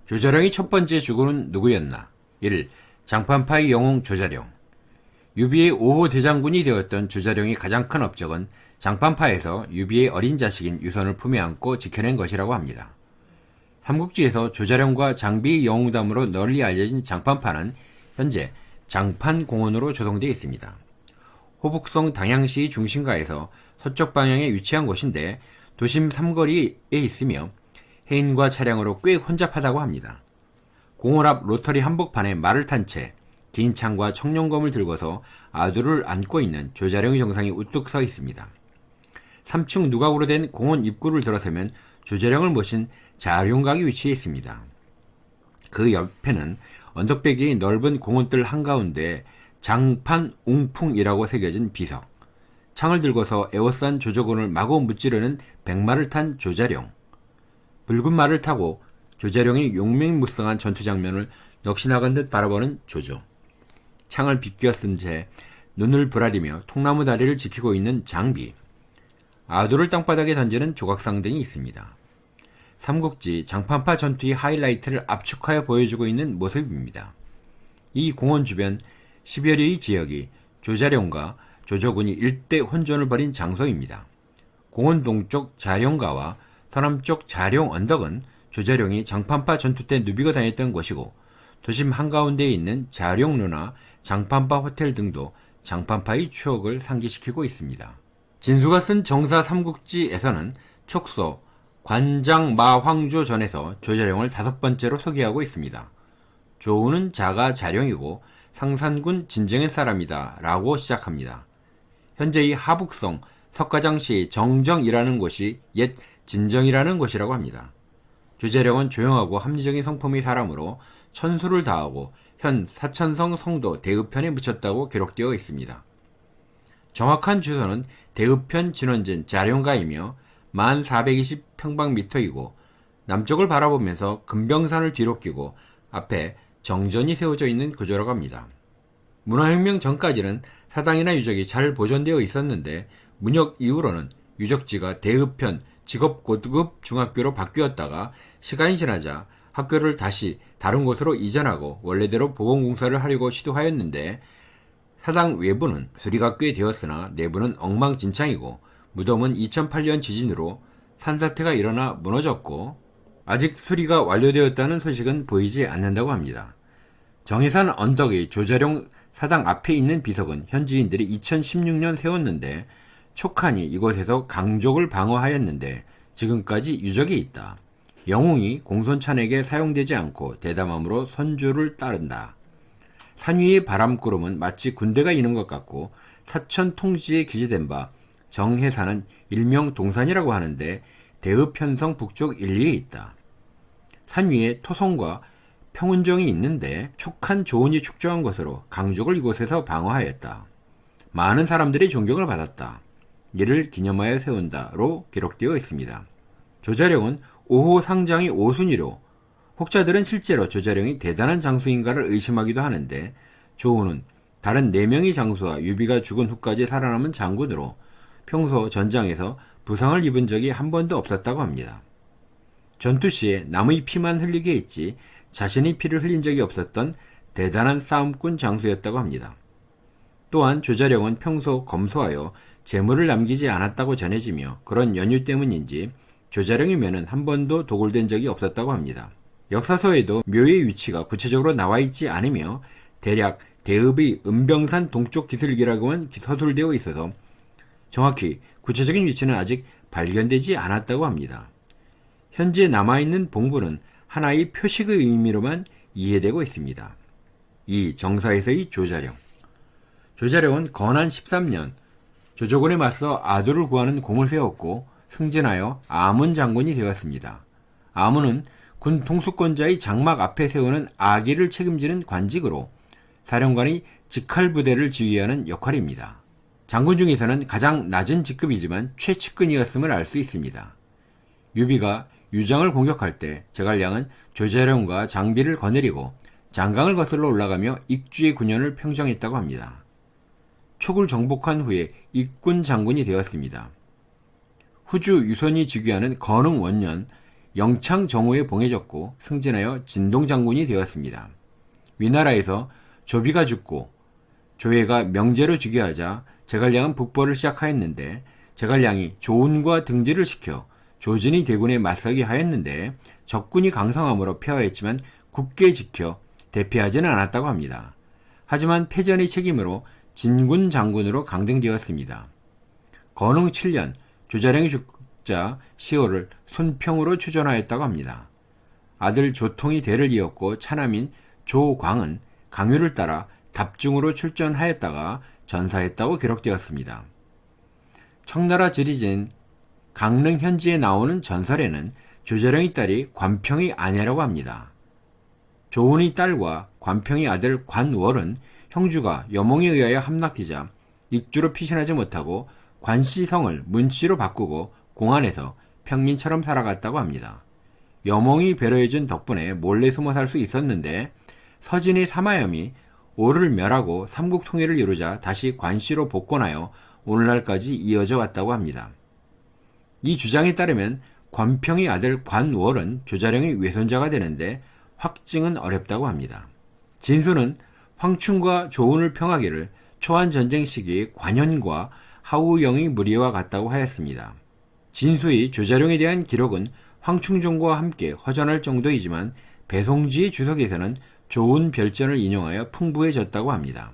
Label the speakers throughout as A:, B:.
A: 조자룡의 첫 번째 주군은 누구였나? 1. 장판파의 영웅 조자룡. 유비의 5호 대장군이 되었던 조자룡의 가장 큰 업적은 장판파에서 유비의 어린 자식인 유선을 품에 안고 지켜낸 것이라고 합니다. 삼국지에서 조자룡과 장비의 영웅담으로 널리 알려진 장판파는 현재 장판공원으로 조성되어 있습니다. 호북성 당양시의 중심가에서 서쪽 방향에 위치한 곳인데 도심 삼거리에 있으며 해인과 차량으로 꽤 혼잡하다고 합니다. 공원 앞 로터리 한복판에 말을 탄 채 긴 창과 청룡검을 들고서 아두를 안고 있는 조자룡의 정상이 우뚝 서 있습니다. 3층 누각으로 된 공원 입구를 들어서면 조자룡을 모신 자룡각이 위치해 있습니다. 그 옆에는 언덕배기의 넓은 공원뜰 한가운데 장판웅풍이라고 새겨진 비석, 창을 들고서 에워싼 조조군을 마구 무찌르는 백마를 탄 조자룡, 붉은 말을 타고 조자룡이 용맹무쌍한 전투 장면을 넋이나간 듯 바라보는 조조, 창을 비껴쓴 채 눈을 부라리며 통나무 다리를 지키고 있는 장비, 아두를 땅바닥에 던지는 조각상 등이 있습니다. 삼국지 장판파 전투의 하이라이트를 압축하여 보여주고 있는 모습입니다. 이 공원 주변 10여리의 지역이 조자룡과 조조군이 일대 혼전을 벌인 장소입니다. 공원 동쪽 자룡가와 서남쪽 자룡 언덕은 조자룡이 장판파 전투 때 누비고 다녔던 곳이고, 도심 한가운데에 있는 자룡루나 장판파 호텔 등도 장판파의 추억을 상기시키고 있습니다. 진수가 쓴 정사 삼국지에서는 촉소, 관장마황조전에서 조자룡을 5번째로 소개하고 있습니다. 조우는 자가 자룡이고 상산군 진정의 사람이다 라고 시작합니다. 현재의 하북성 석가장시 정정이라는 곳이 옛 진정이라는 곳이라고 합니다. 조자룡은 조용하고 합리적인 성품의 사람으로 천수를 다하고 현 사천성 성도 대읍편에 묻혔다고 기록되어 있습니다. 정확한 주소는 대읍편 진원진 자룡가이며 1420평방미터이고 남쪽을 바라보면서 금병산을 뒤로 끼고 앞에 정전이 세워져 있는 구조라고 합니다. 문화혁명 전까지는 사당이나 유적이 잘 보존되어 있었는데 문혁 이후로는 유적지가 대읍편 직업고급 중학교로 바뀌었다가 시간이 지나자 학교를 다시 다른 곳으로 이전하고 원래대로 보건공사를 하려고 시도하였는데 사당 외부는 수리가 꽤 되었으나 내부는 엉망진창이고 무덤은 2008년 지진으로 산사태가 일어나 무너졌고 아직 수리가 완료되었다는 소식은 보이지 않는다고 합니다. 정해산 언덕의 조자룡 사당 앞에 있는 비석은 현지인들이 2016년 세웠는데 촉한이 이곳에서 강족을 방어하였는데 지금까지 유적이 있다. 영웅이 공손찬에게 사용되지 않고 대담함으로 선주를 따른다. 산 위의 바람구름은 마치 군대가 있는 것 같고 사천 통지에 기재된 바 정해산은 일명 동산이라고 하는데 대읍편성 북쪽 1리에 있다. 산 위에 토성과 평운정이 있는데 촉한 조은이 축조한 것으로 강족을 이곳에서 방어하였다. 많은 사람들이 존경을 받았다. 이를 기념하여 세운다로 기록되어 있습니다. 조자룡은 5호 상장이 5순위로 혹자들은 실제로 조자룡이 대단한 장수인가를 의심하기도 하는데 조우는 다른 4명의 장수와 유비가 죽은 후까지 살아남은 장군으로 평소 전장에서 부상을 입은 적이 한 번도 없었다고 합니다. 전투 시에 남의 피만 흘리게 했지 자신의 피를 흘린 적이 없었던 대단한 싸움꾼 장수였다고 합니다. 또한 조자룡은 평소 검소하여 재물을 남기지 않았다고 전해지며 그런 연유 때문인지 조자룡의 묘는 한 번도 도굴된 적이 없었다고 합니다. 역사서에도 묘의 위치가 구체적으로 나와 있지 않으며 대략 대읍의 은병산 동쪽 기슭이라고만 서술되어 있어서 정확히 구체적인 위치는 아직 발견되지 않았다고 합니다. 현재 남아있는 봉부는 하나의 표식의 의미로만 이해되고 있습니다. 2. 정사에서의 조자룡. 조자룡은 건한 13년 조조군에 맞서 아두를 구하는 공을 세웠고 승진하여 아문 장군이 되었습니다. 아문은 군 통수권자의 장막 앞에 세우는 아기를 책임지는 관직으로 사령관의 직할부대를 지휘하는 역할입니다. 장군 중에서는 가장 낮은 직급이지만 최측근이었음을 알 수 있습니다. 유비가 유장을 공격할 때 제갈량은 조자룡과 장비를 거느리고 장강을 거슬러 올라가며 익주의 군현을 평정했다고 합니다. 촉을 정복한 후에 익군 장군이 되었습니다. 후주 유선이 즉위하는 건흥 원년 영창 정우에 봉해졌고 승진하여 진동장군이 되었습니다. 위나라에서 조비가 죽고 조회가 명제로 즉위하자 제갈량은 북벌을 시작하였는데 제갈량이 조운과 등지를 시켜 조진이 대군에 맞서게 하였는데 적군이 강성함으로 패하였지만 굳게 지켜 대패하지는 않았다고 합니다. 하지만 패전의 책임으로 진군 장군으로 강등되었습니다. 건흥 7년 조자룡이 죽자 시호를 순평으로 추존하였다고 합니다. 아들 조통이 대를 이었고 차남인 조광은 강유를 따라 답중으로 출전하였다가 전사했다고 기록되었습니다. 청나라 지리진 강릉 현지에 나오는 전설에는 조자룡의 딸이 관평의 아내라고 합니다. 조운의 딸과 관평의 아들 관월은 형주가 여몽에 의하여 함락되자 익주로 피신하지 못하고 관시성을 문씨로 바꾸고 공안에서 평민처럼 살아갔다고 합니다. 여몽이 배려해준 덕분에 몰래 숨어 살 수 있었는데 서진의 사마염이 오를 멸하고 삼국 통일을 이루자 다시 관시로 복권하여 오늘날까지 이어져 왔다고 합니다. 이 주장에 따르면 관평의 아들 관월은 조자룡의 외손자가 되는데 확증은 어렵다고 합니다. 진수는 황충과 조운을 평하기를 초안 전쟁 시기에 관현과 하우영의 무리와 같다고 하였습니다. 진수의 조자룡에 대한 기록은 황충종과 함께 허전할 정도이지만 배송지의 주석에서는 조운 별전을 인용하여 풍부해졌다고 합니다.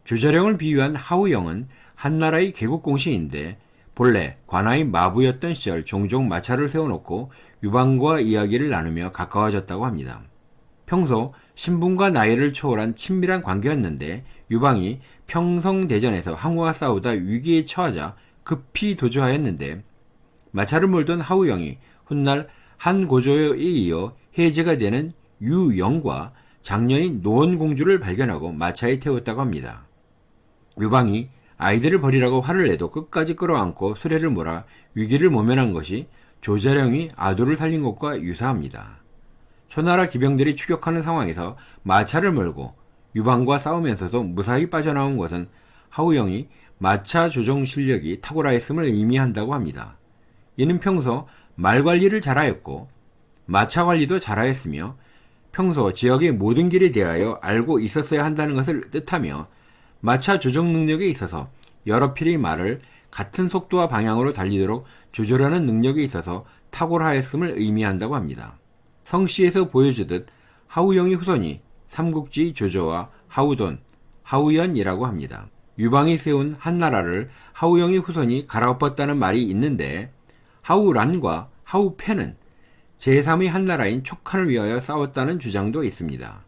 A: 조자룡을 비유한 하우영은 한나라의 개국공신인데 본래 관아의 마부였던 시절 종종 마차를 세워놓고 유방과 이야기를 나누며 가까워졌다고 합니다. 평소 신분과 나이를 초월한 친밀한 관계였는데 유방이 평성대전에서 항우와 싸우다 위기에 처하자 급히 도주하였는데 마차를 몰던 하우영이 훗날 한고조에 이어 해제가 되는 유영과 장녀인 노원공주를 발견하고 마차에 태웠다고 합니다. 유방이 아이들을 버리라고 화를 내도 끝까지 끌어안고 수레를 몰아 위기를 모면한 것이 조자룡이 아도를 살린 것과 유사합니다. 초나라 기병들이 추격하는 상황에서 마차를 몰고 유방과 싸우면서도 무사히 빠져나온 것은 하우영이 마차 조종 실력이 탁월하였음을 의미한다고 합니다. 이는 평소 말 관리를 잘하였고 마차 관리도 잘하였으며 평소 지역의 모든 길에 대하여 알고 있었어야 한다는 것을 뜻하며 마차 조종 능력에 있어서 여러 필의 말을 같은 속도와 방향으로 달리도록 조절하는 능력에 있어서 탁월하였음을 의미한다고 합니다. 성씨에서 보여주듯 하우영의 후손이 삼국지 조조와 하우돈, 하우연이라고 합니다. 유방이 세운 한나라를 하우영의 후손이 갈아엎었다는 말이 있는데 하우란과 하우패는 제3의 한나라인 촉한을 위하여 싸웠다는 주장도 있습니다.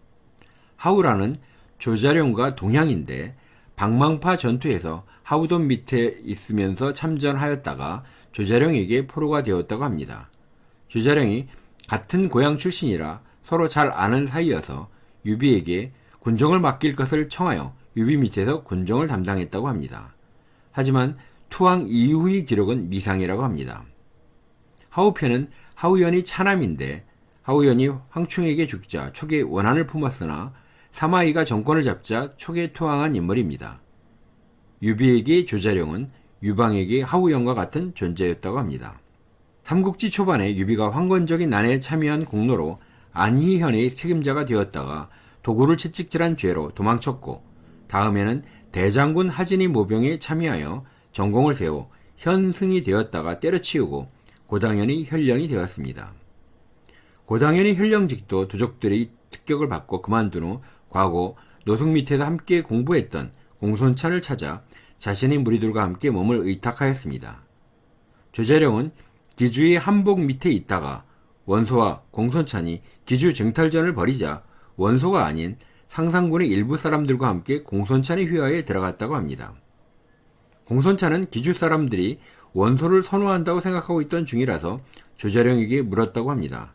A: 하우란은 조자룡과 동향인데 방망파 전투에서 하우돈 밑에 있으면서 참전하였다가 조자룡에게 포로가 되었다고 합니다. 조자룡이 같은 고향 출신이라 서로 잘 아는 사이여서 유비에게 군정을 맡길 것을 청하여 유비 밑에서 군정을 담당했다고 합니다. 하지만 투항 이후의 기록은 미상이라고 합니다. 하우패는 하우연이 차남인데 하우연이 황충에게 죽자 촉에 원한을 품었으나 사마이가 정권을 잡자 촉에 투항한 인물입니다. 유비에게 조자룡은 유방에게 하우연과 같은 존재였다고 합니다. 삼국지 초반에 유비가 황건적인 난에 참여한 공로로 안희현의 책임자가 되었다가 도구를 채찍질한 죄로 도망쳤고 다음에는 대장군 하진이 모병에 참여하여 전공을 세워 현승이 되었다가 때려치우고 고당현이 현령이 되었습니다. 고당현의 현령직도 도적들의 특격을 받고 그만둔 후 과거 노숙 밑에서 함께 공부했던 공손찬을 찾아 자신의 무리들과 함께 몸을 의탁하였습니다. 조자룡은 기주의 한복 밑에 있다가 원소와 공손찬이 기주 쟁탈전을 벌이자 원소가 아닌 상상군의 일부 사람들과 함께 공손찬의 휘하에 들어갔다고 합니다. 공손찬은 기주 사람들이 원소를 선호한다고 생각하고 있던 중이라서 조자룡에게 물었다고 합니다.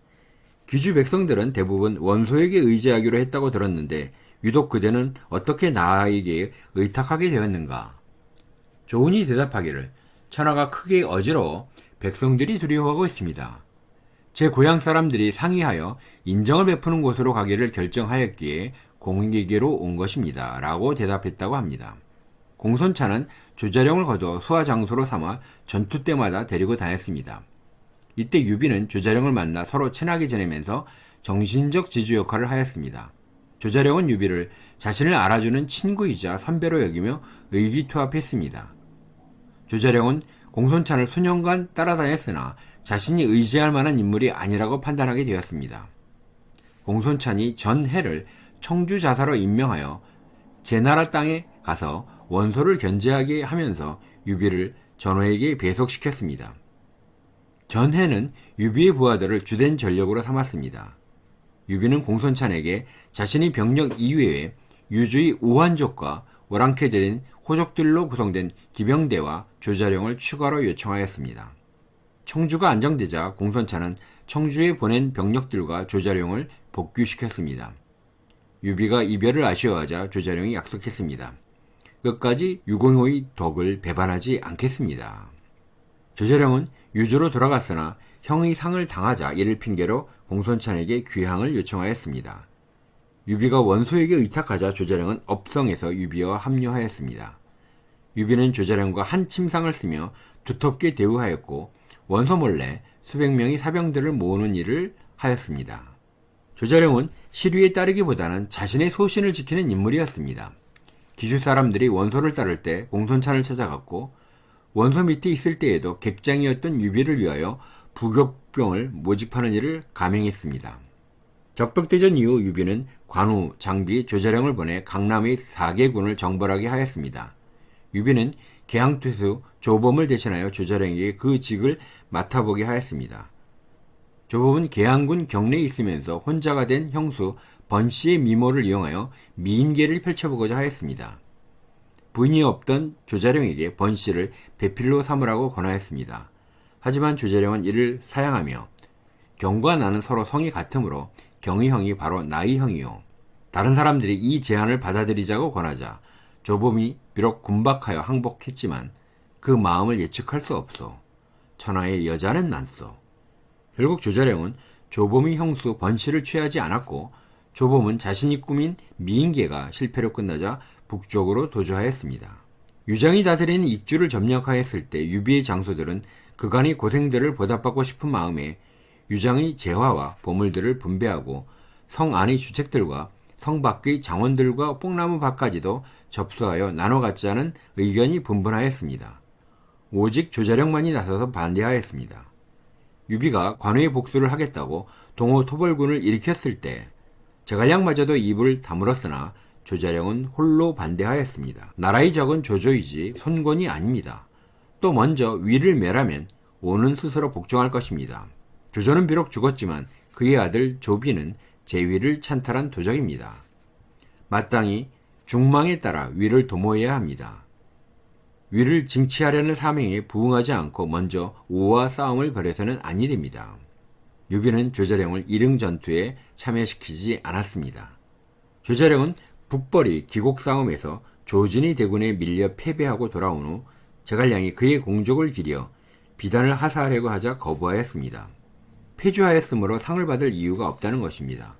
A: 기주 백성들은 대부분 원소에게 의지하기로 했다고 들었는데 유독 그대는 어떻게 나에게 의탁하게 되었는가? 조운이 대답하기를 천하가 크게 어지러워 백성들이 두려워하고 있습니다. 제 고향 사람들이 상의하여 인정을 베푸는 곳으로 가기를 결정하였기에 공에게로 온 것입니다. 라고 대답했다고 합니다. 공손찬은 조자룡을 거두어 수하 장소로 삼아 전투 때마다 데리고 다녔습니다. 이때 유비는 조자룡을 만나 서로 친하게 지내면서 정신적 지주 역할을 하였습니다. 조자룡은 유비를 자신을 알아주는 친구이자 선배로 여기며 의기투합했습니다. 조자룡은 공손찬을 수년간 따라다녔으나 자신이 의지할 만한 인물이 아니라고 판단하게 되었습니다. 공손찬이 전해를 청주자사로 임명하여 제나라 땅에 가서 원소를 견제하게 하면서 유비를 전호에게 배속시켰습니다. 전해는 유비의 부하들을 주된 전력으로 삼았습니다. 유비는 공손찬에게 자신이 병력 이외에 유주의 우환족과 오랑캐된 호족들로 구성된 기병대와 조자룡을 추가로 요청하였습니다. 청주가 안정되자 공손찬은 청주에 보낸 병력들과 조자룡을 복귀시켰습니다. 유비가 이별을 아쉬워하자 조자룡이 약속했습니다. 끝까지 유공호의 덕을 배반하지 않겠습니다. 조자룡은 유주로 돌아갔으나 형의 상을 당하자 이를 핑계로 공손찬에게 귀향을 요청하였습니다. 유비가 원소에게 의탁하자 조자룡은 업성에서 유비와 합류하였습니다. 유비는 조자룡과 한 침상을 쓰며 두텁게 대우하였고 원소 몰래 수백 명의 사병들을 모으는 일을 하였습니다. 조자룡은 시류에 따르기보다는 자신의 소신을 지키는 인물이었습니다. 기주 사람들이 원소를 따를 때 공손찬을 찾아갔고 원소 밑에 있을 때에도 객장이었던 유비를 위하여 부격병을 모집하는 일을 감행했습니다. 적벽대전 이후 유비는 관우, 장비, 조자룡을 보내 강남의 4개군을 정벌하게 하였습니다. 유비는 계양투수 조범을 대신하여 조자룡에게 그 직을 맡아보게 하였습니다. 조범은 계양군 경내에 있으면서 혼자가 된 형수 번씨의 미모를 이용하여 미인계를 펼쳐보고자 하였습니다. 부인이 없던 조자룡에게 번씨를 배필로 삼으라고 권하였습니다. 하지만 조자룡은 이를 사양하며 경과 나는 서로 성이 같으므로 경의 형이 바로 나의 형이요. 다른 사람들이 이 제안을 받아들이자고 권하자 조범이 비록 군박하여 항복했지만 그 마음을 예측할 수 없소. 천하의 여자는 난소. 결국 조자룡은 조범의 형수 번씨를 취하지 않았고 조범은 자신이 꾸민 미인계가 실패로 끝나자 북쪽으로 도주하였습니다. 유장이 다스리는 익주를 점령하였을 때 유비의 장소들은 그간의 고생들을 보답받고 싶은 마음에 유장의 재화와 보물들을 분배하고 성 안의 주책들과 성 밖의 장원들과 뽕나무 밭까지도 접수하여 나눠 갖자는 의견이 분분하였습니다. 오직 조자룡만이 나서서 반대하였습니다. 유비가 관우의 복수를 하겠다고 동호 토벌군을 일으켰을 때 제갈량마저도 입을 다물었으나 조자룡은 홀로 반대하였습니다. 나라의 적은 조조이지 손권이 아닙니다. 또 먼저 위를 멸하면 오는 스스로 복종할 것입니다. 조조는 비록 죽었지만 그의 아들 조비는 제위를 찬탈한 도적입니다. 마땅히 중망에 따라 위를 도모해야 합니다. 위를 징치하려는 사명에 부응하지 않고 먼저 오와 싸움을 벌여서는 아니 됩니다. 유비는 조자룡을 일흥 전투에 참여시키지 않았습니다. 조자룡은 북벌이 기곡 싸움에서 조진이 대군에 밀려 패배하고 돌아온 후 제갈량이 그의 공족을 기려 비단을 하사하려고 하자 거부하였습니다. 패주하였으므로 상을 받을 이유가 없다는 것입니다.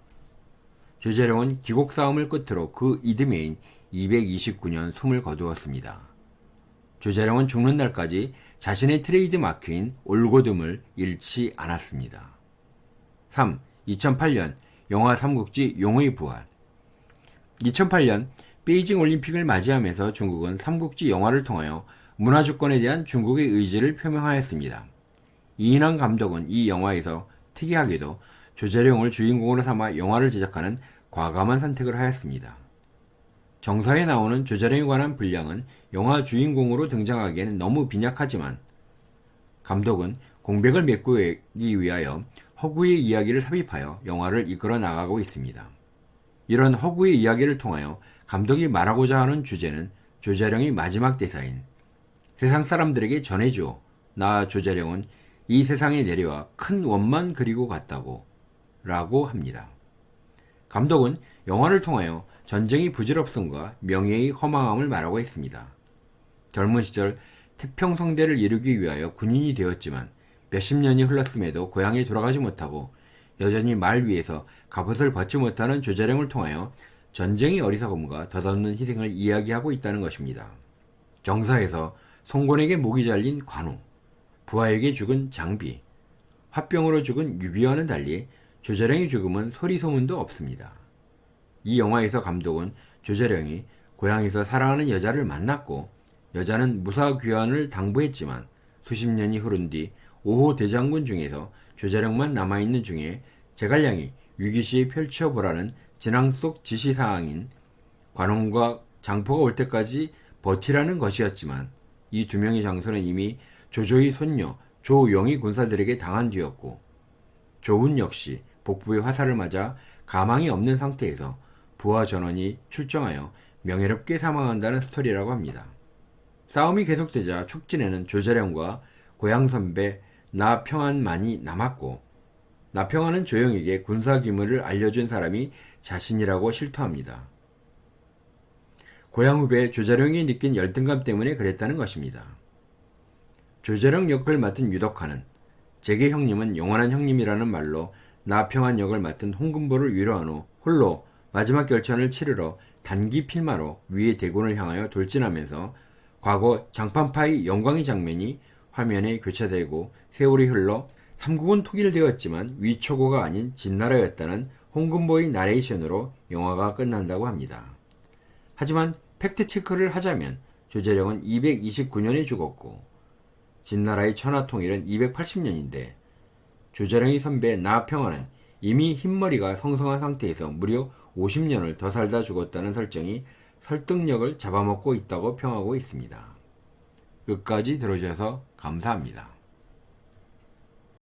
A: 조자룡은 기곡 싸움을 끝으로 그 이듬해인 229년 숨을 거두었습니다. 조자룡은 죽는 날까지 자신의 트레이드 마크인 올고듬을 잃지 않았습니다. 3. 2008년 영화 삼국지 용의 부활. 2008년 베이징 올림픽을 맞이하면서 중국은 삼국지 영화를 통하여 문화주권에 대한 중국의 의지를 표명하였습니다. 이인환 감독은 이 영화에서 특이하게도 조자룡을 주인공으로 삼아 영화를 제작하는 과감한 선택을 하였습니다. 정사에 나오는 조자룡에 관한 분량은 영화 주인공으로 등장하기에는 너무 빈약하지만 감독은 공백을 메꾸기 위하여 허구의 이야기를 삽입하여 영화를 이끌어 나가고 있습니다. 이런 허구의 이야기를 통하여 감독이 말하고자 하는 주제는 조자룡의 마지막 대사인 세상 사람들에게 전해줘. 나 조자룡은 이 세상에 내려와 큰 원만 그리고 갔다고 라고 합니다. 감독은 영화를 통하여 전쟁의 부질없음과 명예의 허망함을 말하고 있습니다. 젊은 시절 태평성대를 이루기 위하여 군인이 되었지만 몇십 년이 흘렀음에도 고향에 돌아가지 못하고 여전히 말 위에서 갑옷을 벗지 못하는 조자룡을 통하여 전쟁의 어리석음과 덧없는 희생을 이야기하고 있다는 것입니다. 정사에서 송곤에게 목이 잘린 관우, 부하에게 죽은 장비, 화병으로 죽은 유비와는 달리 조자룡의 죽음은 소리소문도 없습니다. 이 영화에서 감독은 조자룡이 고향에서 사랑하는 여자를 만났고 여자는 무사귀환을 당부했지만 수십 년이 흐른 뒤 5호 대장군 중에서 조자룡만 남아있는 중에 제갈량이 위기시에 펼쳐보라는 진앙 속 지시사항인 관원과 장포가 올 때까지 버티라는 것이었지만 이 두 명의 장소는 이미 조조의 손녀 조용의 군사들에게 당한 뒤였고 조훈 역시 복부의 화살을 맞아 가망이 없는 상태에서 부하 전원이 출정하여 명예롭게 사망한다는 스토리라고 합니다. 싸움이 계속되자 촉진에는 조자룡과 고향 선배 나평안만이 남았고 나평안은 조용에게 군사 기물을 알려준 사람이 자신이라고 실토합니다. 고향 후배 조자룡이 느낀 열등감 때문에 그랬다는 것입니다. 조자룡 역을 맡은 유덕화는 제게 형님은 영원한 형님이라는 말로 나평안 역을 맡은 홍금보를 위로한 후 홀로 마지막 결전을 치르러 단기 필마로 위의 대군을 향하여 돌진하면서 과거 장판파의 영광의 장면이 화면에 교차되고 세월이 흘러 삼국은 통일되었지만 위초고가 아닌 진나라였다는 홍금보의 나레이션으로 영화가 끝난다고 합니다. 하지만 팩트체크를 하자면 조자룡은 229년에 죽었고 진나라의 천하통일은 280년인데 조자룡의 선배 나평안은 이미 흰머리가 성성한 상태에서 무려 50년을 더 살다 죽었다는 설정이 설득력을 잡아먹고 있다고 평하고 있습니다. 끝까지 들어주셔서 감사합니다.